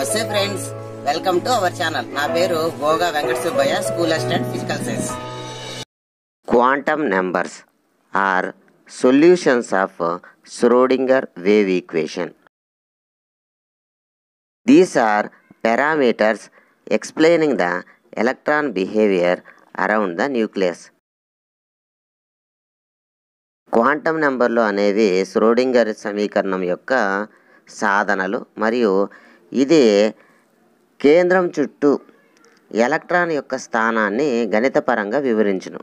నమస్తే friends, welcome to our channel. నా పేరు Goga Venkata Subbaiah, school assistant physical science. Quantum numbers are solutions of Schrödinger wave equation. These are parameters explaining the electron behavior around the nucleus. Quantum నెంబర్లు అనేవి Schrodinger సమీకరణం యొక్క సాధనలు మరియు ఇది కేంద్రం చుట్టూ ఎలక్ట్రాన్ యొక్క స్థానాన్ని గణితపరంగా వివరించును.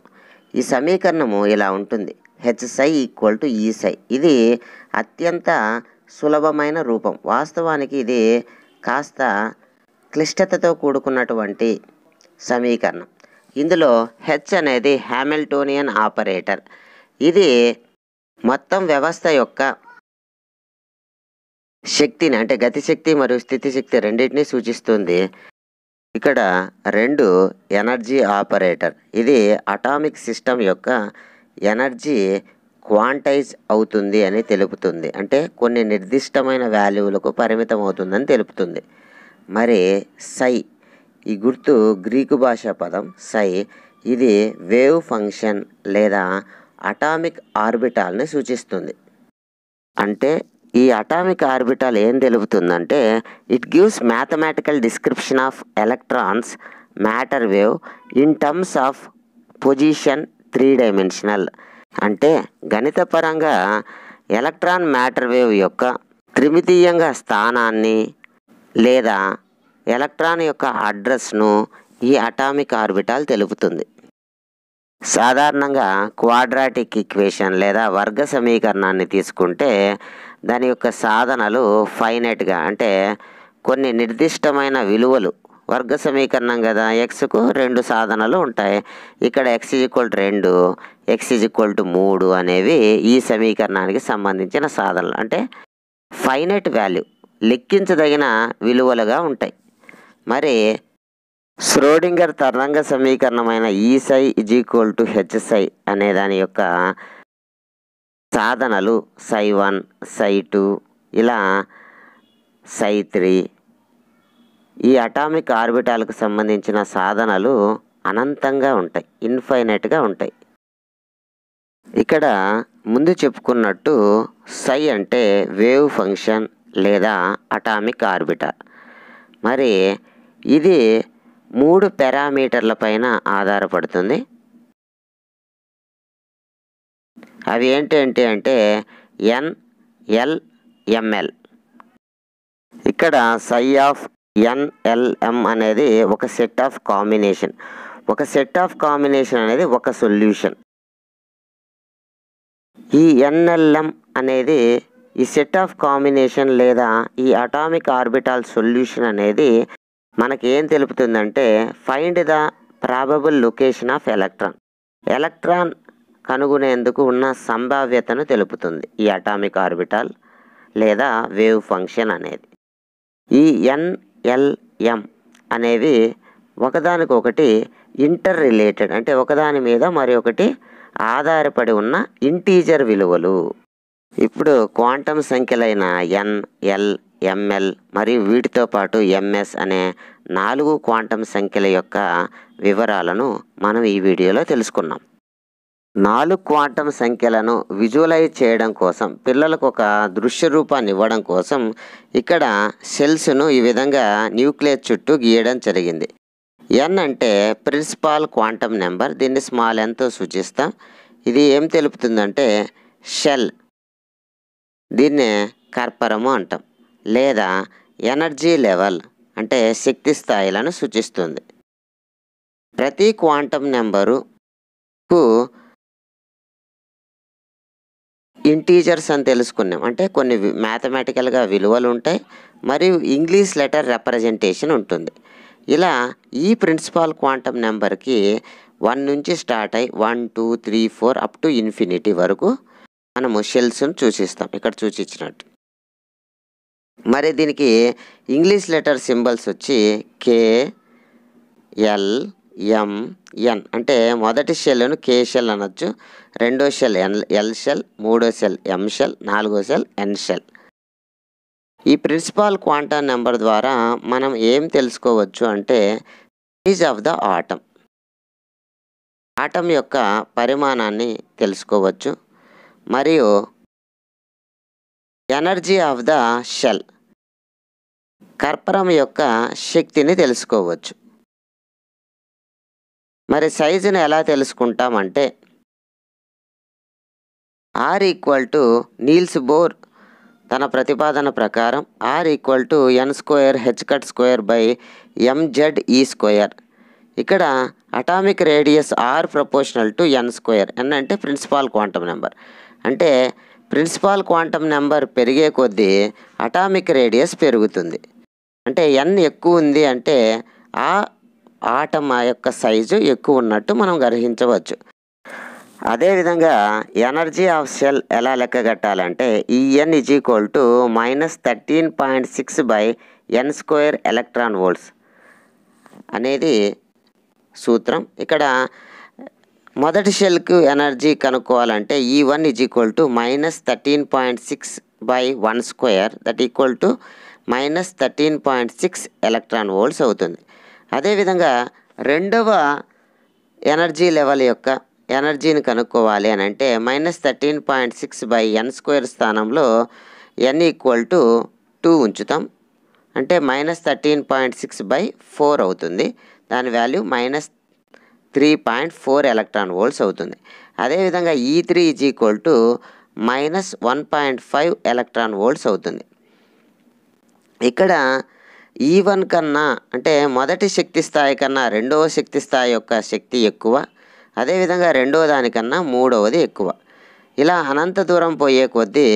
ఈ సమీకరణము ఇలా ఉంటుంది: హెచ్ ఈక్వల్ టు ఈ సై. ఇది అత్యంత సులభమైన రూపం. వాస్తవానికి ఇది కాస్త క్లిష్టతతో కూడుకున్నటువంటి సమీకరణం. ఇందులో హెచ్ అనేది హామిల్టోనియన్ ఆపరేటర్. ఇది మొత్తం వ్యవస్థ యొక్క శక్తిని, అంటే గతిశక్తి మరియు స్థితి శక్తి రెండింటినీ సూచిస్తుంది. ఇక్కడ రెండు ఎనర్జీ ఆపరేటర్. ఇది అటామిక్ సిస్టమ్ యొక్క ఎనర్జీ క్వాంటైజ్ అవుతుంది అని తెలుపుతుంది, అంటే కొన్ని నిర్దిష్టమైన వాల్యూలకు పరిమితం అవుతుందని తెలుపుతుంది. మరి సై, ఈ గుర్తు గ్రీకు భాషా పదం సై. ఇది వేవ్ ఫంక్షన్ లేదా అటామిక్ ఆర్బిటాల్ని సూచిస్తుంది. అంటే ఈ అటామిక్ ఆర్బిటాల్ ఏం తెలుపుతుందంటే, it gives mathematical description of electrons matter wave in terms of position 3 dimensional. అంటే గణితపరంగా ఎలక్ట్రాన్ మ్యాటర్ వేవ్ యొక్క త్రిమితీయంగా స్థానాన్ని లేదా ఎలక్ట్రాన్ యొక్క అడ్రస్ను ఈ అటామిక్ ఆర్బిటాల్ తెలుపుతుంది. సాధారణంగా క్వాడ్రాటిక్ ఈక్వేషన్ లేదా వర్గ సమీకరణాన్ని తీసుకుంటే దాని యొక్క సాధనలు ఫైనైట్గా, అంటే కొన్ని నిర్దిష్టమైన విలువలు. వర్గ సమీకరణం కదా, ఎక్స్కు 2 సాధనలు ఉంటాయి. ఇక్కడ x = 2, x = 3 అనేవి ఈ సమీకరణానికి సంబంధించిన సాధనలు. అంటే ఫైనైట్ వాల్యూ, లెక్కించదగిన విలువలుగా ఉంటాయి. మరి ష్రోడింగర్ తరంగ సమీకరణమైన ఈసై = హెచ్ అనే దాని యొక్క సాధనలు ψ1, ψ2 ఇలా ψ3. ఈ అటామిక్ ఆర్బిటాల్కు సంబంధించిన సాధనలు అనంతంగా ఉంటాయి, ఇన్ఫైనైట్గా ఉంటాయి. ఇక్కడ ముందు చెప్పుకున్నట్టు సై అంటే వేవ్ ఫంక్షన్ లేదా అటామిక్ ఆర్బిటాల్. మరి ఇది 3 పారామీటర్ల పైన ఆధారపడుతుంది. అవి ఏంటంటే ఎన్, ఎల్, ఎంఎల్. ఇక్కడ సై ఆఫ్ ఎన్, ఎల్, ఎం అనేది ఒక సెట్ ఆఫ్ కాంబినేషన్. ఒక సెట్ ఆఫ్ కాంబినేషన్ అనేది ఒక సొల్యూషన్. ఈ ఎన్ఎల్ఎం అనేది ఈ సెట్ ఆఫ్ కాంబినేషన్ లేదా ఈ అటామిక్ ఆర్బిటాల్ సొల్యూషన్ అనేది మనకి ఏం తెలుపుతుందంటే, find the probable location of electron. Electron కనుగొనేందుకు ఉన్న సంభావ్యతను తెలుపుతుంది ఈ అటామిక్ ఆర్బిటాల్ లేదా వేవ్ ఫంక్షన్ అనేది. ఈ ఎన్ఎల్ఎం అనేవి ఒకదానికొకటి ఇంటర్ రిలేటెడ్, అంటే ఒకదాని మీద మరి ఒకటి ఆధారపడి ఉన్న ఇంటీజర్ విలువలు. ఇప్పుడు క్వాంటం సంఖ్యలైన ఎన్, ఎల్, ఎంఎల్ మరియు వీటితో పాటు ఎంఎస్ అనే 4 క్వాంటం సంఖ్యల యొక్క వివరాలను మనం ఈ వీడియోలో తెలుసుకున్నాం. 4 క్వాంటం సంఖ్యలను విజువలైజ్ చేయడం కోసం, పిల్లలకు ఒక దృశ్య రూపాన్ని ఇవ్వడం కోసం ఇక్కడ సెల్స్ను ఈ విధంగా న్యూక్లియస్ చుట్టూ గీయడం జరిగింది. ఎన్ అంటే ప్రిన్సిపాల్ క్వాంటం నెంబర్, దీన్ని స్మాల్ ఎన్తో సూచిస్తాం. ఇది ఏం తెలుపుతుందంటే షెల్, దీన్నే కర్పరము అంటాం, లేదా ఎనర్జీ లెవెల్ అంటే శక్తి స్థాయిలను సూచిస్తుంది. ప్రతి క్వాంటం నెంబరుకు ఇంటీజర్స్ అని తెలుసుకున్నాం, అంటే కొన్ని మ్యాథమెటికల్గా విలువలు ఉంటాయి మరియు ఇంగ్లీష్ లెటర్ రిప్రజెంటేషన్ ఉంటుంది. ఇలా ఈ ప్రిన్సిపాల్ క్వాంటం నెంబర్కి 1 నుంచి స్టార్ట్ అయ్యి 1, 2, 3, 4 అప్ టు ఇన్ఫినిటీ వరకు మనము షెల్స్ను సూచిస్తాం, ఇక్కడ సూచించినట్టు. మరి దీనికి ఇంగ్లీష్ లెటర్ సింబల్స్ వచ్చి కే, ఎల్, ఎం, ఎన్. అంటే మొదటి షెల్ను కే షెల్ అనొచ్చు, రెండో షెల్ ఎల్ షెల్, మూడో షెల్ ఎం షెల్, నాలుగో షెల్ ఎన్ షెల్. ఈ ప్రిన్సిపాల్ క్వాంటం నెంబర్ ద్వారా మనం ఏం తెలుసుకోవచ్చు అంటే సైజ్ ఆఫ్ ద ఆటం యొక్క పరిమాణాన్ని తెలుసుకోవచ్చు మరియు ఎనర్జీ ఆఫ్ ద షెల్ కర్పరం యొక్క శక్తిని తెలుసుకోవచ్చు. మరి సైజుని ఎలా తెలుసుకుంటామంటే R equal to Niels Bohr తన ప్రతిపాదన ప్రకారం R equal to N square H cut square by MZ E square. ఇక్కడ atomic radius are proportional to N square. N అంటే ప్రిన్సిపాల్ క్వాంటం నెంబర్. అంటే ప్రిన్సిపాల్ క్వాంటం నెంబర్ పెరిగే కొద్దీ atomic radius పెరుగుతుంది. అంటే ఎన్ ఎక్కువ ఉంది అంటే ఆ ఆటం యొక్క సైజు ఎక్కువ ఉన్నట్టు మనం గ్రహించవచ్చు. అదేవిధంగా ఎనర్జీ ఆఫ్ షెల్ ఎలా లెక్క కట్టాలంటే EN is equal to -13.6 by N square electron volts అనేది సూత్రం. ఇక్కడ మొదటి షెల్కు ఎనర్జీ కనుక్కోవాలంటే E1 is equal to -13.6 by 1 square that equal to -13.6 electron volts అవుతుంది. అదేవిధంగా రెండవ ఎనర్జీ లెవెల్ యొక్క ఎనర్జీని కనుక్కోవాలి అని అంటే -13.6 బై ఎన్ స్క్వేర్ స్థానంలో ఎన్ ఈక్వల్ టు 2 ఉంచుతాం. అంటే -13.6 బై 4 అవుతుంది. దాని వాల్యూ -3.4 ఎలక్ట్రాన్ వోల్ట్స్ అవుతుంది. అదేవిధంగా E3 is equal to -1.5 electron volts అవుతుంది. ఇక్కడ E1 కన్నా అంటే మొదటి శక్తి స్థాయి కన్నా రెండవ శక్తి స్థాయి యొక్క శక్తి ఎక్కువ. అదేవిధంగా రెండవ దానికన్నా మూడవది ఎక్కువ. ఇలా అనంత దూరం పోయే కొద్దీ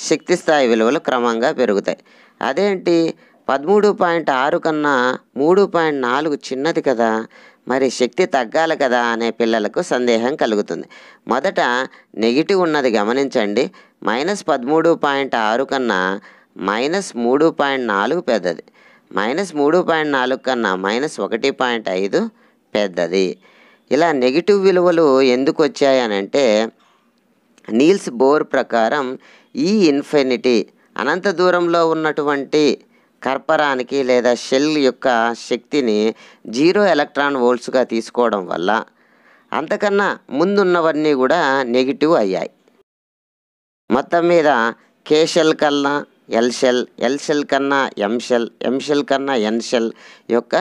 శక్తి స్థాయి విలువలు క్రమంగా పెరుగుతాయి. అదేంటి 13.6 కన్నా 3.4 చిన్నది కదా, మరి శక్తి తగ్గాలి కదా అనే పిల్లలకు సందేహం కలుగుతుంది. మొదట నెగిటివ్ ఉన్నది గమనించండి. -13.6 కన్నా -3.4 పెద్దది. -3.4 కన్నా -1.5 పెద్దది. ఇలా నెగిటివ్ విలువలు ఎందుకు వచ్చాయనంటే నీల్స్ బోర్ ప్రకారం ఈ ఇన్ఫినిటీ అనంత దూరంలో ఉన్నటువంటి కర్పరానికి లేదా షెల్ యొక్క శక్తిని 0 ఎలక్ట్రాన్ వోల్ట్స్గా తీసుకోవడం వల్ల అంతకన్నా ముందున్నవన్నీ కూడా నెగిటివ్ అయ్యాయి. మొత్తం మీద కే షెల్ కన్నా ఎల్ షెల్ కన్నా ఎం షెల్ కన్నా ఎన్ షెల్ యొక్క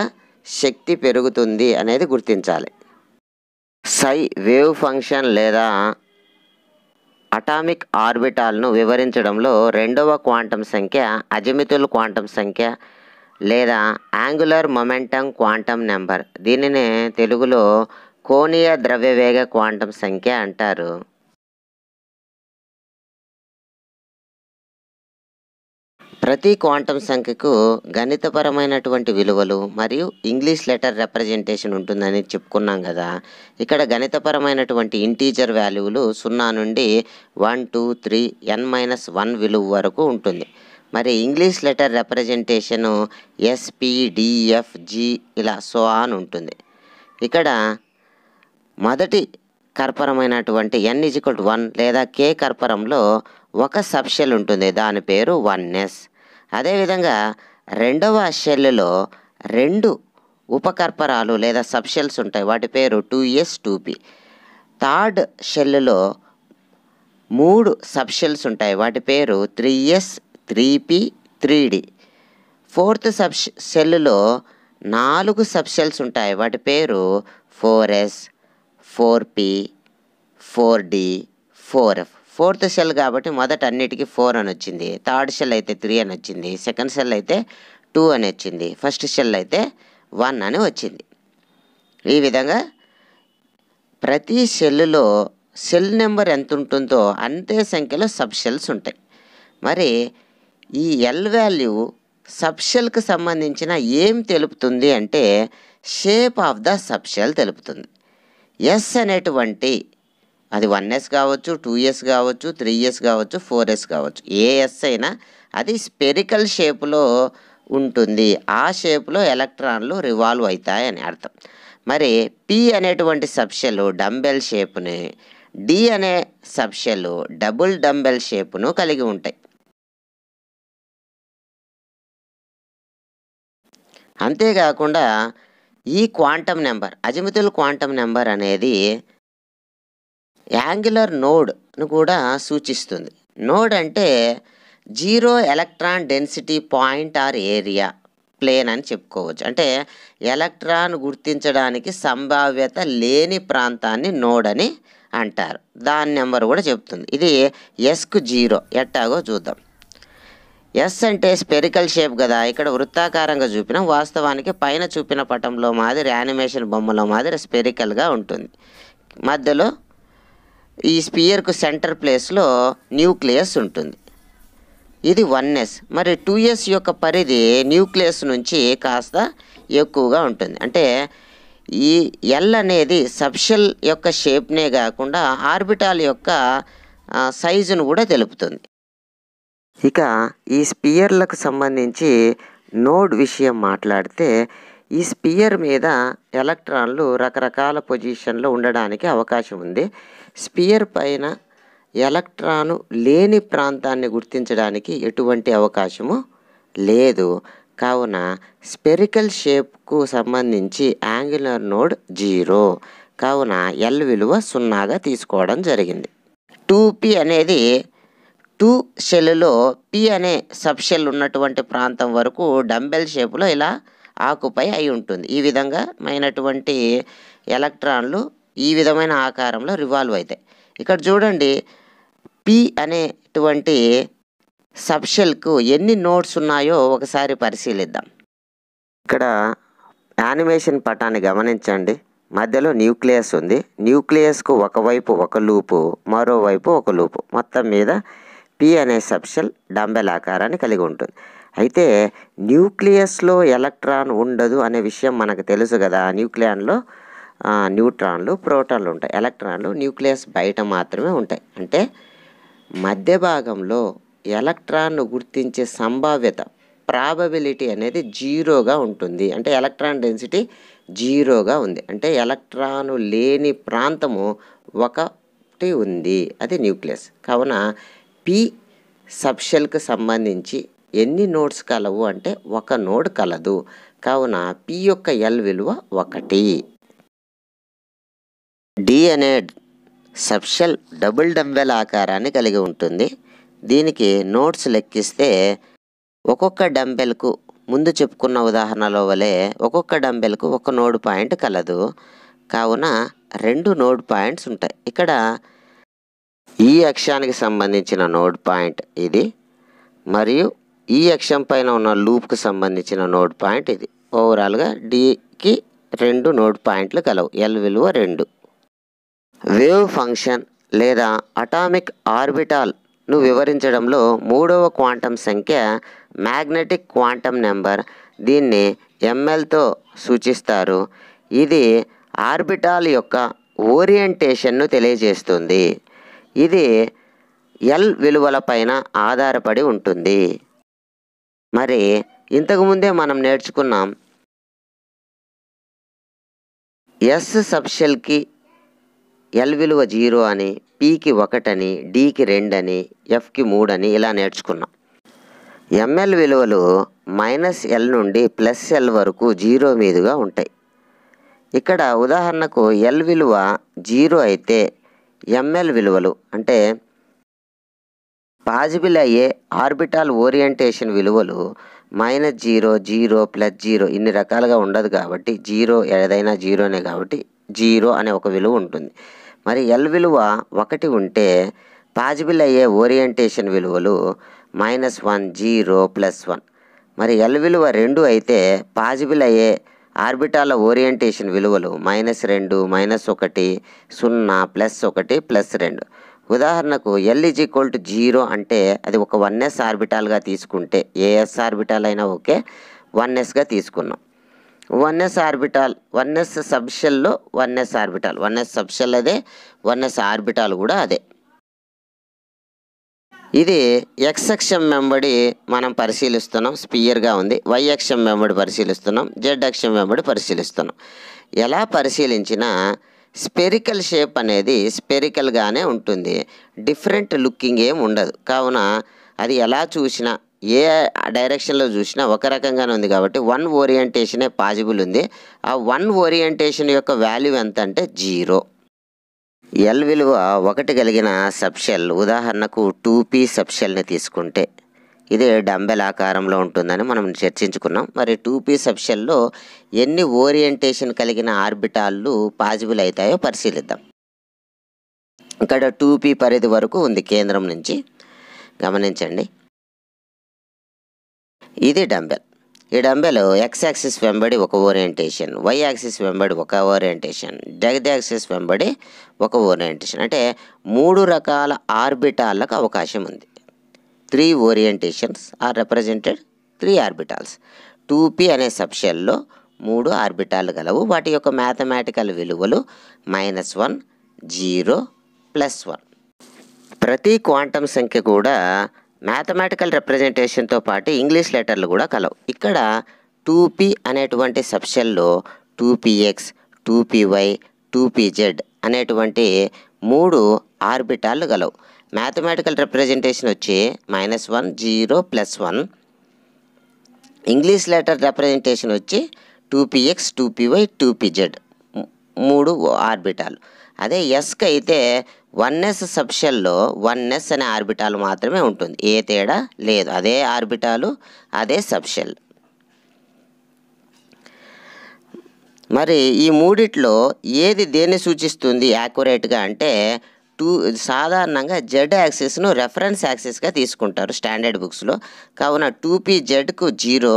శక్తి పెరుగుతుంది అనేది గుర్తించాలి. సై వేవ్ ఫంక్షన్ లేదా అటామిక్ ఆర్బిటాల్ను వివరించడంలో రెండవ క్వాంటం సంఖ్య అజిముతల్ క్వాంటం సంఖ్య లేదా యాంగులర్ మొమెంటం క్వాంటం నెంబర్. దీనినే తెలుగులో కోణీయ ద్రవ్యవేగ క్వాంటం సంఖ్య అంటారు. ప్రతి క్వాంటం సంఖ్యకు గణితపరమైనటువంటి విలువలు మరియు ఇంగ్లీష్ లెటర్ రిప్రజెంటేషన్ ఉంటుందని చెప్పుకున్నాం కదా. ఇక్కడ గణితపరమైనటువంటి ఇంటీజర్ వాల్యూలు 0 నుండి 1 2 3 n-1 విలువ వరకు ఉంటుంది. మరి ఇంగ్లీష్ లెటర్ రిప్రజెంటేషను SPDFG ఇలా సో ఆన్ ఉంటుంది. ఇక్కడ మొదటి కర్పరమైనటువంటి n=1 లేదా K కర్పరంలో ఒక సబ్షెల్ ఉంటుంది, దాని పేరు 1s. అదేవిధంగా రెండవ షెల్లో 2 ఉపకర్పరాలు లేదా సబ్షెల్స్ ఉంటాయి, వాటి పేరు 2s 2p. థర్డ్ షెల్లో 3 సబ్షెల్స్ ఉంటాయి, వాటి పేరు 3s 3p 3d. Fourth షెల్లో 4 subshells ఉంటాయి, వాటి పేరు 4s 4p 4d 4f. Fourth shell కాబట్టి మొదట అన్నిటికీ 4 అని వచ్చింది, థర్డ్ షెల్ అయితే 3 అని వచ్చింది, సెకండ్ షెల్ అయితే 2 అని వచ్చింది, ఫస్ట్ షెల్ అయితే 1 అని వచ్చింది. ఈ విధంగా ప్రతి షెల్లో షెల్ నెంబర్ ఎంత ఉంటుందో అంతే సంఖ్యలో సబ్ షెల్స్ ఉంటాయి. మరి ఈ ఎల్ వాల్యూ సబ్ షెల్కి సంబంధించిన ఏం తెలుపుతుంది అంటే shape of the subshell తెలుపుతుంది. ఎస్ అనేటువంటి అది 1s కావచ్చు, 2s కావచ్చు, 3s కావచ్చు, 4s కావచ్చు, ఏ ఎస్ అయినా అది స్పెరికల్ షేప్లో ఉంటుంది. ఆ షేప్లో ఎలక్ట్రాన్లు రివాల్వ్ అవుతాయని అర్థం. మరి పి అనేటువంటి సబ్షెల్ డంబెల్ షేప్ని, డి అనే సబ్షెల్ డబుల్ డంబెల్ షేప్ను కలిగి ఉంటాయి. అంతేకాకుండా ఈ quantum number, azimuthal quantum number అనేది యాంగులర్ నోడ్ను కూడా సూచిస్తుంది. నోడ్ అంటే zero electron density point or area plane అని చెప్పుకోవచ్చు. అంటే ఎలక్ట్రాన్ గుర్తించడానికి సంభావ్యత లేని ప్రాంతాన్ని నోడ్ అని అంటారు. దాని నెంబర్ కూడా చెప్తుంది. ఇది ఎస్కు 0 ఎట్టాగో చూద్దాం. ఎస్ అంటే స్పెరికల్ షేప్ కదా, ఇక్కడ వృత్తాకారంగా చూపిన, వాస్తవానికి పైన చూపిన పటంలో మాదిరి యానిమేషన్ బొమ్మలో మాదిరి స్పెరికల్గా ఉంటుంది. మధ్యలో ఈ స్పియర్కు సెంటర్ ప్లేస్లో న్యూక్లియస్ ఉంటుంది. ఇది 1s. మరి 2s యొక్క పరిధి న్యూక్లియస్ నుంచి కాస్త ఎక్కువగా ఉంటుంది. అంటే ఈ ఎల్ అనేది సబ్షెల్ యొక్క షేప్నే కాకుండా ఆర్బిటాల్ యొక్క సైజును కూడా తెలుపుతుంది. ఇక ఈ స్పియర్లకు సంబంధించి నోడ్ విషయం మాట్లాడితే, ఈ స్పియర్ మీద ఎలక్ట్రాన్లు రకరకాల పొజిషన్లో ఉండడానికి అవకాశం ఉంది. స్పియర్ పైన ఎలక్ట్రాను లేని ప్రాంతాన్ని గుర్తించడానికి ఎటువంటి అవకాశము లేదు. కావున స్పెరికల్ షేప్కు సంబంధించి యాంగులర్ నోడ్ 0. కావున ఎల్ విలువ 0గా తీసుకోవడం జరిగింది. 2p అనేది 2 షెల్లో p అనే సబ్ షెల్ ఉన్నటువంటి ప్రాంతం వరకు డంబెల్ షేపులో ఇలా ఆకుపై అయి ఉంటుంది. ఈ విధంగా మైనటువంటి ఎలక్ట్రాన్లు ఈ విధమైన ఆకారంలో రివాల్వ్ అవుతాయి. ఇక్కడ చూడండి, p అనేటువంటి సబ్షెల్కు ఎన్ని నోడ్స్ ఉన్నాయో ఒకసారి పరిశీలిద్దాం. ఇక్కడ యానిమేషన్ పటాన్ని గమనించండి. మధ్యలో న్యూక్లియస్ ఉంది. న్యూక్లియస్కు ఒకవైపు ఒక లూపు, మరోవైపు ఒక లూపు. మొత్తం మీద p అనే సబ్షెల్ డంబెల్ ఆకారాన్ని కలిగి ఉంటుంది. అయితే న్యూక్లియస్లో ఎలక్ట్రాన్ ఉండదు అనే విషయం మనకు తెలుసు కదా. న్యూక్లియన్లో న్యూట్రాన్లు, ప్రోటాన్లు ఉంటాయి. ఎలక్ట్రాన్లు న్యూక్లియస్ బయట మాత్రమే ఉంటాయి. అంటే మధ్య భాగంలో ఎలక్ట్రాన్ను గుర్తించే సంభావ్యత, ప్రాబబిలిటీ అనేది 0గా ఉంటుంది. అంటే ఎలక్ట్రాన్ డెన్సిటీ 0గా ఉంది. అంటే ఎలక్ట్రాను లేని ప్రాంతము ఒకటి ఉంది, అది న్యూక్లియస్. కావున p సబ్షెల్కి సంబంధించి ఎన్ని నోడ్స్ కలవు అంటే ఒక నోడ్ కలదు. కావున p యొక్క ఎల్ విలువ 1. d అనే సబ్షెల్ డబుల్ డంబెల్ ఆకారాన్ని కలిగి ఉంటుంది. దీనికి నోడ్స్ లెక్కిస్తే ఒక్కొక్క డంబెల్కు ముందు చెప్పుకున్న ఉదాహరణలో వలె ఒక్కొక్క డంబెల్కు ఒక నోడ్ పాయింట్ కలదు. కావున 2 నోడ్ పాయింట్స్ ఉంటాయి. ఇక్కడ ఈ అక్షానికి సంబంధించిన నోడ్ పాయింట్ ఇది, మరియు ఈ అక్షం పైన ఉన్న లూప్కి సంబంధించిన నోడ్ పాయింట్ ఇది. ఓవరాల్గా డికి 2 నోడ్ పాయింట్లు కలవు. ఎల్ విలువ 2. వేవ్ ఫంక్షన్ లేదా అటామిక్ ఆర్బిటాల్ను వివరించడంలో 3వ క్వాంటం సంఖ్య మ్యాగ్నెటిక్ క్వాంటం నెంబర్. దీన్ని mlతో సూచిస్తారు. ఇది ఆర్బిటాల్ యొక్క ఓరియంటేషన్ను తెలియజేస్తుంది. ఇది ఎల్ విలువల పైన ఆధారపడి ఉంటుంది. మరి ఇంతకుముందే మనం నేర్చుకున్నాం, ఎస్ సబ్షెల్కి ఎల్ విలువ 0 అని, pకి 1 అని, dకి 2 అని, fకి 3 అని ఇలా నేర్చుకున్నాం. ml విలువలు -l నుండి +l వరకు 0 మీదుగా ఉంటాయి. ఇక్కడ ఉదాహరణకు l విలువ 0 అయితే ml విలువలు అంటే పాజిబుల్ అయ్యే ఆర్బిటాల్ ఓరియంటేషన్ విలువలు -0, 0, +0 ఇన్ని రకాలుగా ఉండదు కాబట్టి 0 ఏదైనా 0నే కాబట్టి 0 అనే ఒక విలువ ఉంటుంది. మరి l విలువ 1 ఉంటే పాజిబుల్ అయ్యే ఓరియంటేషన్ విలువలు -1, 0, +1. మరి l విలువ 2 అయితే పాజిబుల్ అయ్యే ఆర్బిటాల ఓరియంటేషన్ విలువలు -2, -1, 0, +1, +2. ఉదాహరణకు l = 0 అంటే అది ఒక 1s ఆర్బిటాల్గా తీసుకుంటే, ఏఎస్ ఆర్బిటాల్ అయినా ఓకే, 1sగా తీసుకున్నాం. 1s orbital, 1s సబ్షెల్లో 1s orbital, 1s subshell అదే, 1s ఆర్బిటాల్ కూడా అదే. ఇది x అక్షం వెంబడి మనం పరిశీలిస్తున్నాం, స్పియర్గా ఉంది. y అక్షం వెంబడి పరిశీలిస్తున్నాం, z అక్షం వెంబడి పరిశీలిస్తున్నాం. ఎలా పరిశీలించినా స్పెరికల్ షేప్ అనేది స్పెరికల్గానే ఉంటుంది. డిఫరెంట్ లుకింగ్ ఏం ఉండదు. కావున అది ఎలా చూసినా ఏ డైరెక్షన్లో చూసినా ఒక రకంగానే ఉంది కాబట్టి 1 ఓరియంటేషనే పాజిబుల్ ఉంది. ఆ 1 ఓరియంటేషన్ యొక్క వాల్యూ ఎంత అంటే 0. ఎల్ విలువ 1 కలిగిన సబ్షెల్, ఉదాహరణకు 2p సబ్షెల్ని తీసుకుంటే ఇది డంబెల్ ఆకారంలో ఉంటుందని మనం చర్చించుకున్నాం. మరి 2p సబ్షెల్లో ఎన్ని ఓరియంటేషన్ కలిగిన ఆర్బిటాళ్ళు పాజిబుల్ అవుతాయో పరిశీలిద్దాం. ఇక్కడ 2p పరిధి వరకు ఉంది కేంద్రం నుంచి, గమనించండి. ఇది డంబెల్. ఈ డంబెల్ ఎక్స్ యాక్సిస్ వెంబడి ఒక ఓరియంటేషన్, వై యాక్సిస్ వెంబడి ఒక ఓరియంటేషన్, జెడ్ యాక్సిస్ వెంబడి ఒక ఓరియంటేషన్, అంటే 3 రకాల ఆర్బిటాలకు అవకాశం ఉంది. 3 orientations are represented 3 orbitals. 2p అనే సబ్షెల్లో 3 ఆర్బిటాలు గలవు. వాటి యొక్క మ్యాథమెటికల్ విలువలు -1, 0, +1. ప్రతి క్వాంటం సంఖ్య కూడా మ్యాథమెటికల్ రిప్రజెంటేషన్తో పాటు ఇంగ్లీష్ లెటర్లు కూడా కలవు. ఇక్కడ 2p అనేటువంటి సబ్షెల్లో 2px, 2py, 2pz అనేటువంటి 3 ఆర్బిటాలు గలవు. మ్యాథమెటికల్ రిప్రజెంటేషన్ వచ్చి -1, 0, +1. ఇంగ్లీష్ లెటర్ రిప్రజెంటేషన్ వచ్చి 2px, 2py, 2pz 3 ఆర్బిటాలు. అదే ఎస్కి అయితే 1s సబ్షెల్లో 1s అనే ఆర్బిటాల్ మాత్రమే ఉంటుంది, ఏ తేడా లేదు. అదే ఆర్బిటాలు, అదే సబ్షెల్. మరి ఈ మూడిట్లో ఏది దేన్ని సూచిస్తుంది యాక్యురేట్గా అంటే సాధారణంగా జెడ్ యాక్సిస్ను రెఫరెన్స్ యాక్సిస్గా తీసుకుంటారు స్టాండర్డ్ బుక్స్లో. కావున 2pzకు 0,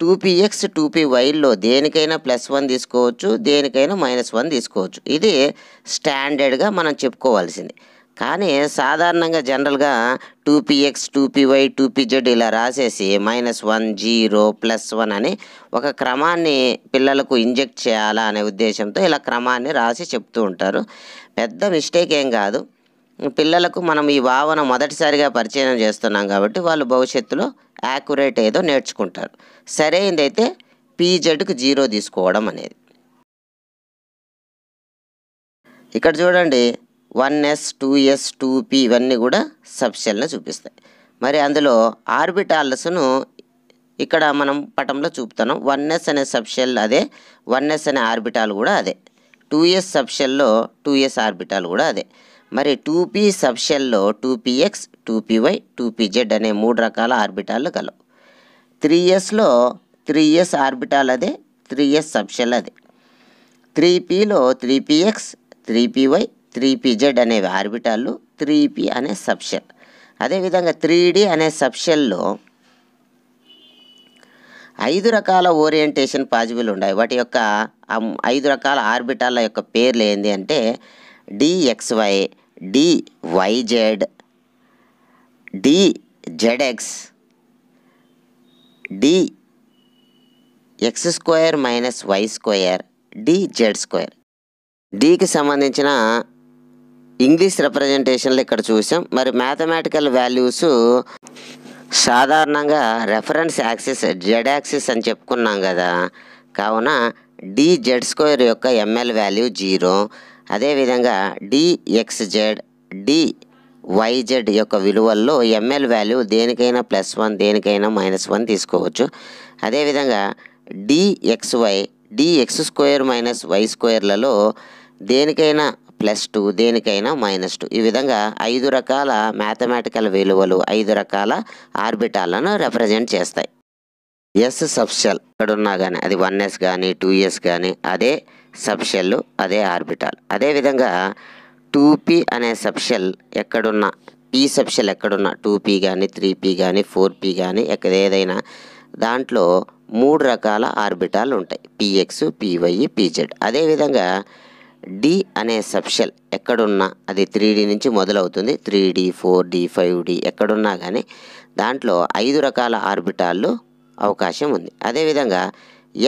2px, 2pyలో దేనికైనా +1 తీసుకోవచ్చు, దేనికైనా -1 తీసుకోవచ్చు. ఇది స్టాండర్డ్గా మనం చెప్పుకోవాల్సింది. కానీ సాధారణంగా జనరల్గా 2px, 2py, 2pz ఇలా రాసేసి -1, 0, +1 అని ఒక క్రమాన్ని పిల్లలకు ఇంజెక్ట్ చేయాలా అనే ఉద్దేశంతో ఇలా క్రమాన్ని రాసి చెప్తూ ఉంటారు. పెద్ద మిస్టేక్ ఏం కాదు. పిల్లలకు మనం ఈ భావన మొదటిసారిగా పరిచయం చేస్తున్నాం కాబట్టి వాళ్ళు భవిష్యత్తులో యాక్యురేట్ ఏదో నేర్చుకుంటారు. సరైనదైతే pzకు 0 తీసుకోవడం అనేది. ఇక్కడ చూడండి 1s, 2s, 2p ఇవన్నీ కూడా సబ్షెల్ని చూపిస్తాయి. మరి అందులో ఆర్బిటాల్స్ను ఇక్కడ మనం పటంలో చూపుతున్నాం. 1s అనే సబ్షెల్ అదే, 1s అనే ఆర్బిటాల్ కూడా అదే. 2s సబ్షెల్లో 2s ఆర్బిటాల్ కూడా అదే. మరి 2p సబ్షెల్లో 2px, 2py, 2pz అనే 3 రకాల ఆర్బిటాలు కలవు. 3sలో 3s ఆర్బిటాల్ అదే, 3s సబ్షెల్ అదే. 3pలో 3px, 3py, 3pz అనే ఆర్బిటాలు, 3p అనే సబ్షెల్. అదేవిధంగా 3d అనే సబ్షెల్లో 5 రకాల ఓరియంటేషన్ పాజిబుల్ ఉన్నాయి. వాటి యొక్క 5 రకాల ఆర్బిటాల యొక్క పేర్లు ఏంటి అంటే dxy, dyz, dzx, dx² - y², dz². డీకి సంబంధించిన ఇంగ్లీష్ రిప్రజెంటేషన్లు ఇక్కడ చూసాం. మరి మ్యాథమెటికల్ వాల్యూస్ సాధారణంగా రెఫరెన్స్ యాక్సిస్ జెడ్ యాక్సిస్ అని చెప్పుకున్నాం కదా. కావున dz² యొక్క ml వాల్యూ 0. అదేవిధంగా dxz, dyz యొక్క విలువల్లో ml వాల్యూ దేనికైనా +1, దేనికైనా -1 తీసుకోవచ్చు. అదేవిధంగా dxy, dx² - y²లలో దేనికైనా +2, దేనికైనా -2. ఈ విధంగా 5 రకాల మ్యాథమెటికల్ విలువలు 5 రకాల ఆర్బిటాలను రిప్రజెంట్ చేస్తాయి. ఎస్ సబ్షెల్ ఎక్కడున్నా కానీ అది 1s కానీ 2s కానీ అదే సబ్షెల్, అదే ఆర్బిటాల్. అదేవిధంగా 2p అనే సబ్షెల్ ఎక్కడున్నా, p సబ్షెల్ ఎక్కడున్నా 2p కానీ 3p కానీ 4p కానీ ఏదైనా దాంట్లో 3 రకాల ఆర్బిటాలు ఉంటాయి, px, py, pz. అదేవిధంగా d అనే సబ్షెల్ ఎక్కడున్నా అది 3d నుంచి మొదలవుతుంది, 3d, 4d, 5d ఎక్కడున్నా కానీ దాంట్లో 5 రకాల ఆర్బిటాల్లో అవకాశం ఉంది. అదేవిధంగా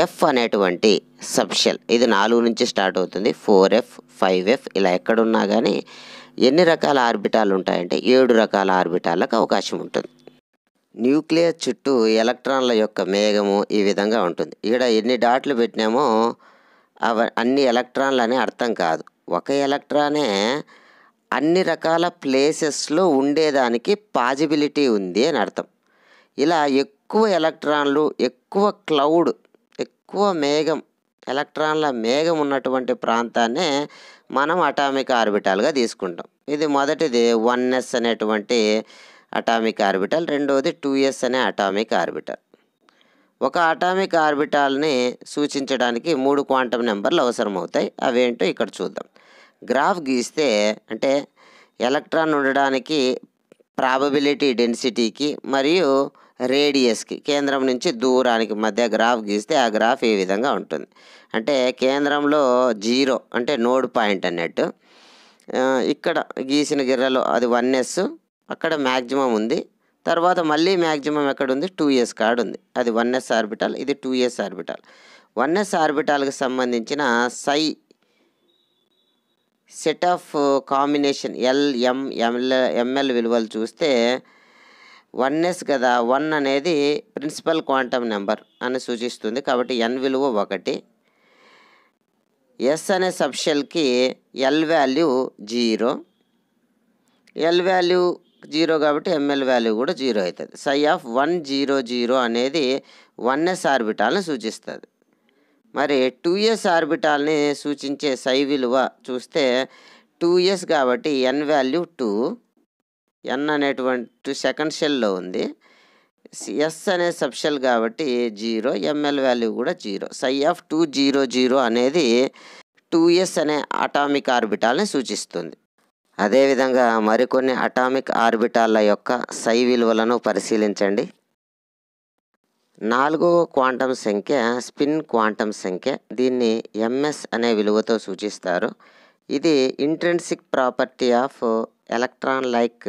f అనేటువంటి సబ్షెల్ ఇది 4 నుంచి స్టార్ట్ అవుతుంది, 4f, 5f ఇలా ఎక్కడున్నా కానీ ఎన్ని రకాల ఆర్బిటాలు ఉంటాయంటే 7 రకాల ఆర్బిటాలకు అవకాశం ఉంటుంది. న్యూక్లియస్ చుట్టూ ఎలక్ట్రాన్ల యొక్క మేఘము ఈ విధంగా ఉంటుంది. ఇక్కడ ఎన్ని డాట్లు పెట్టినామో అన్ని ఎలక్ట్రాన్లు అని అర్థం కాదు. ఒక ఎలక్ట్రానే అన్ని రకాల ప్లేసెస్లో ఉండేదానికి పాజిబిలిటీ ఉంది అని అర్థం. ఇలా ఎక్కువ ఎలక్ట్రాన్లు, ఎక్కువ క్లౌడ్, ఎక్కువ మేఘం, ఎలక్ట్రాన్ల మేఘం ఉన్నటువంటి ప్రాంతాన్నే మనం అటామిక్ ఆర్బిటాల్గా తీసుకుంటాం. ఇది మొదటిది 1s అనేటువంటి అటామిక్ ఆర్బిటల్, రెండవది 2s అనే అటామిక్ ఆర్బిటల్. ఒక అటామిక్ ఆర్బిటాల్ని సూచించడానికి 3 క్వాంటం నెంబర్లు అవసరమవుతాయి. అవేంటో ఇక్కడ చూద్దాం. గ్రాఫ్ గీస్తే అంటే ఎలక్ట్రాన్ ఉండడానికి ప్రాబబిలిటీ డెన్సిటీకి మరియు రేడియస్కి, కేంద్రం నుంచి దూరానికి మధ్య గ్రాఫ్ గీస్తే ఆ గ్రాఫ్ ఏ విధంగా ఉంటుంది అంటే కేంద్రంలో 0 అంటే నోడ్ పాయింట్ అన్నట్టు, ఇక్కడ గీసిన గిర్రలో అది 1s, అక్కడ మ్యాక్సిమం ఉంది. తర్వాత మళ్ళీ మ్యాక్సిమం ఎక్కడుంది, 2s కాడ ఉంది. అది 1s ఆర్బిటాల్, ఇది 2s ఆర్బిటాల్. 1s ఆర్బిటాల్కి సంబంధించిన సై సెట్ ఆఫ్ కాంబినేషన్ LMML విలువలు చూస్తే 1s కదా, 1 అనేది ప్రిన్సిపల్ క్వాంటమ్ నెంబర్ అని సూచిస్తుంది కాబట్టి n విలువ 1. s అనే సబ్షెల్కి L వాల్యూ 0, L వాల్యూ 0 కాబట్టి ML వాల్యూ కూడా 0 అవుతుంది. సై ఆఫ్ 100 అనేది 1s ఆర్బిటాల్ని సూచిస్తుంది. మరి 2s ఆర్బిటాల్ని సూచించే సై విలువ చూస్తే 2s కాబట్టి n వాల్యూ 2, n అనేటువంటి సెకండ్ షెల్లో ఉంది. s అనే సబ్షెల్ కాబట్టి 0, ML వాల్యూ కూడా 0. సై ఆఫ్ 200 అనేది 2s అనే అటామిక్ ఆర్బిటాల్ని సూచిస్తుంది. అదేవిధంగా మరికొన్ని అటామిక్ ఆర్బిటాల్ల యొక్క సై విలువలను పరిశీలించండి. 4వ క్వాంటం సంఖ్య స్పిన్ క్వాంటం సంఖ్య, దీన్ని ms అనే విలువతో సూచిస్తారు. ఇది intrinsic property of electron like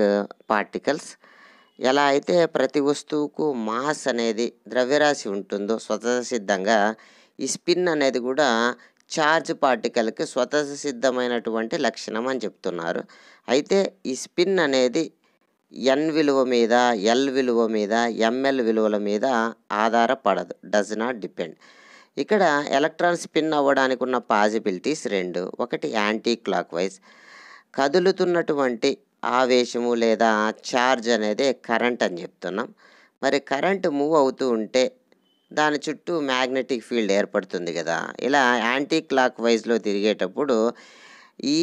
particles. ఎలా అయితే ప్రతి వస్తువుకు మాస్ అనేది ద్రవ్యరాశి ఉంటుందో స్వతः సిద్ధంగా, ఈ స్పిన్ అనేది కూడా ఛార్జ్ పార్టికల్కి స్వతः సిద్ధమైనటువంటి లక్షణం అని చెప్తున్నారు. అయితే ఈ స్పిన్ అనేది n విలువ మీద, L విలువ మీద, ML విలువల మీద ఆధారపడదు, డస్ నాట్ డిపెండ్. ఇక్కడ ఎలక్ట్రాన్ స్పిన్ అవ్వడానికి ఉన్న పాసిబిలిటీస్ 2. ఒకటి యాంటీ క్లాక్ వైజ్, కదులుతున్నటువంటి ఆవేశము లేదా ఛార్జ్ అనేది కరెంట్ అని చెప్తున్నాం. మరి కరెంట్ మూవ్ అవుతూ ఉంటే దాని చుట్టూ మ్యాగ్నెటిక్ ఫీల్డ్ ఏర్పడుతుంది కదా. ఇలా యాంటీ క్లాక్ వైజ్లో తిరిగేటప్పుడు ఈ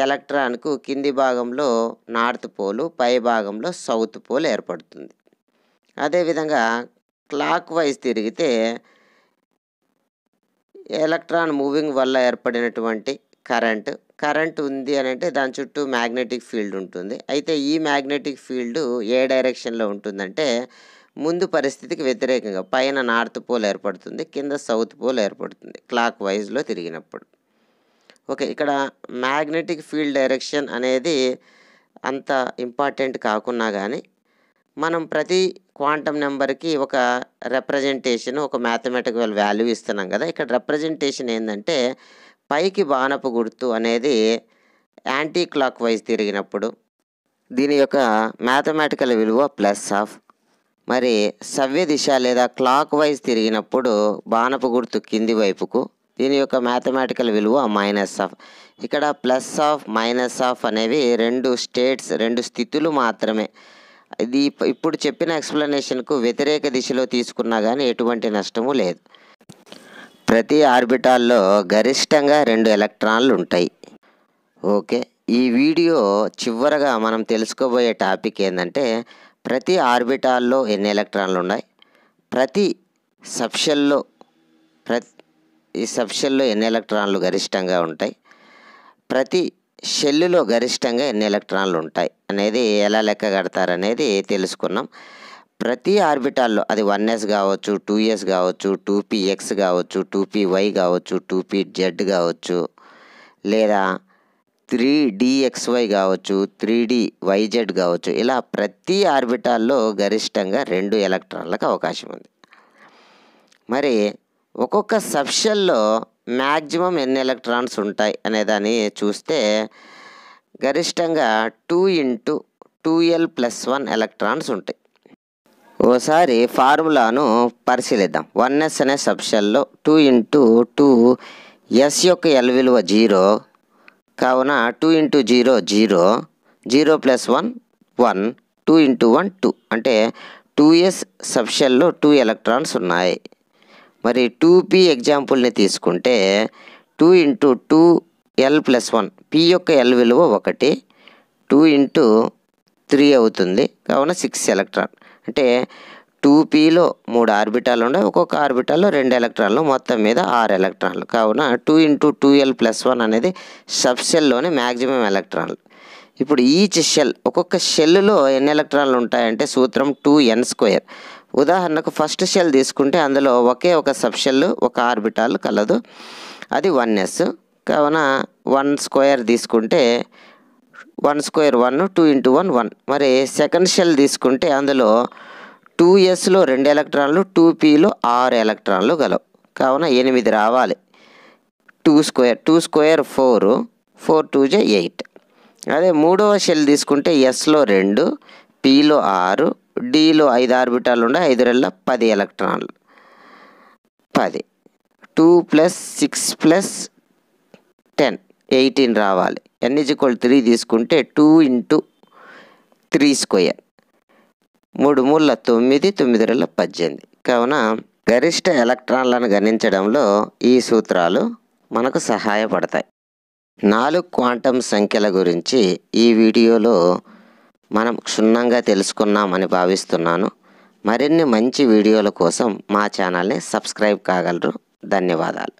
ఎలక్ట్రాన్కు కింది భాగంలో నార్త్ పోలు, పై భాగంలో సౌత్ పోల్ ఏర్పడుతుంది. అదేవిధంగా క్లాక్ వైజ్ తిరిగితే ఎలక్ట్రాన్ మూవింగ్ వల్ల ఏర్పడినటువంటి కరెంట్ ఉంది అని అంటే దాని చుట్టూ మ్యాగ్నెటిక్ ఫీల్డ్ ఉంటుంది. అయితే ఈ మ్యాగ్నెటిక్ ఫీల్డ్ ఏ డైరెక్షన్లో ఉంటుందంటే ముందు పరిస్థితికి వ్యతిరేకంగా, పైన నార్త్ పోల్ ఏర్పడుతుంది, కింద సౌత్ పోల్ ఏర్పడుతుంది క్లాక్ వైజ్లో తిరిగినప్పుడు. ఓకే, ఇక్కడ మ్యాగ్నెటిక్ ఫీల్డ్ డైరెక్షన్ అనేది అంత ఇంపార్టెంట్ కాకున్నా కానీ మనం ప్రతి క్వాంటం నెంబర్కి ఒక రిప్రజెంటేషన్, ఒక మ్యాథమెటికల్ వాల్యూ ఇస్తున్నాం కదా. ఇక్కడ రిప్రజెంటేషన్ ఏంటంటే పైకి బాణపు గుర్తు అనేది యాంటీ క్లాక్ వైజ్ తిరిగినప్పుడు దీని యొక్క మ్యాథమెటికల్ విలువ +, మరి సవ్య దిశ లేదా క్లాక్ వైజ్ తిరిగినప్పుడు బాణపు గుర్తు కింది వైపుకు, దీని యొక్క మ్యాథమెటికల్ విలువ -. ఇక్కడ +, అనేవి 2 స్టేట్స్, 2 స్థితులు మాత్రమే. ఇది ఇప్పుడు చెప్పిన ఎక్స్ప్లెనేషన్కు వ్యతిరేక దిశలో తీసుకున్నా కానీ ఎటువంటి నష్టము లేదు. ప్రతి ఆర్బిటాల్లో గరిష్టంగా 2 ఎలక్ట్రాన్లు ఉంటాయి. ఓకే, ఈ వీడియో చివరగా మనం తెలుసుకోబోయే టాపిక్ ఏంటంటే ప్రతి ఆర్బిటాల్లో ఎన్ని ఎలక్ట్రాన్లు ఉన్నాయి, ప్రతి సబ్షెల్లో ఈ సబ్షెల్లో ఎన్ని ఎలక్ట్రాన్లు గరిష్టంగా ఉంటాయి, ప్రతి షెల్లులో గరిష్టంగా ఎన్ని ఎలక్ట్రాన్లు ఉంటాయి అనేది ఎలా లెక్క కడతారనేది తెలుసుకున్నాం. ప్రతి ఆర్బిటాల్లో అది 1s కావచ్చు, 2s కావచ్చు, 2px కావచ్చు, 2py కావచ్చు, 2pz కావచ్చు, లేదా 3dxy కావచ్చు, 3dyz కావచ్చు. ఇలా ప్రతి ఆర్బిటాల్లో గరిష్టంగా 2 ఎలక్ట్రాన్లకు అవకాశం ఉంది. మరి ఒక్కొక్క సబ్షెల్లో మ్యాక్సిమం ఎన్ని ఎలక్ట్రాన్స్ ఉంటాయి అనేదాన్ని చూస్తే గరిష్టంగా 2 × 2l+1 ఎలక్ట్రాన్స్ ఉంటాయి. ఓసారి ఫార్ములాను పరిశీలిద్దాం. 1s అనే సబ్షెల్లో 2 × 2 s యొక్క l విలువ 0 కావున 2 × 0 0, 0 + 1 1, 2 × 1 2 అంటే 2s సబ్షెల్లో 2 ఎలక్ట్రాన్స్ ఉన్నాయి. మరి 2p ఎగ్జాంపుల్ని తీసుకుంటే 2 × 2l+1 p యొక్క l విలువ 1, 2 × 3 అవుతుంది. కావున 6 ఎలక్ట్రాన్. అంటే 2pలో 3 ఆర్బిటాలు ఉన్నాయి. ఒక్కొక్క ఆర్బిటాల్లో 2 ఎలక్ట్రాన్లు, మొత్తం మీద 6 ఎలక్ట్రాన్లు. కావున 2 × 2l+1 అనేది సబ్షెల్లోని మ్యాక్సిమం ఎలక్ట్రాన్లు. ఇప్పుడు ఈచ్ షెల్, ఒక్కొక్క షెల్లో ఎన్ని ఎలక్ట్రాన్లు ఉంటాయంటే సూత్రం 2n². ఉదాహరణకు ఫస్ట్ షెల్ తీసుకుంటే అందులో ఒకే ఒక సబ్షెల్, ఒక ఆర్బిటాల్ కలదు, అది 1s. కావున 1² తీసుకుంటే 1² 1, 2 × 1 1. మరి సెకండ్ షెల్ తీసుకుంటే అందులో 2sలో 2 ఎలక్ట్రాన్లు, 2pలో 6 ఎలక్ట్రాన్లు గలవు. కావున 8 రావాలి. 2² 4, 4 2 8. అదే మూడవ షెల్ తీసుకుంటే ఎస్లో 2, పిలో 6, డిలో 5 ఆర్బిటాలు ఉండే 5 రెళ్ళ 10 ఎలక్ట్రాన్లు. 10. 2 + 6 + 10 18 రావాలి. n = 3 తీసుకుంటే 2 × 3². 3 3 9, 9 రెళ్ళ 18. కావున గరిష్ట ఎలక్ట్రాన్లను గణించడంలో ఈ సూత్రాలు మనకు సహాయపడతాయి. 4 క్వాంటం సంఖ్యల గురించి ఈ వీడియోలో మనం క్షుణ్ణంగా తెలుసుకున్నామని భావిస్తున్నాను. మరిన్ని మంచి వీడియోల కోసం మా ఛానల్ని సబ్స్క్రైబ్ కాగలరు. ధన్యవాదాలు.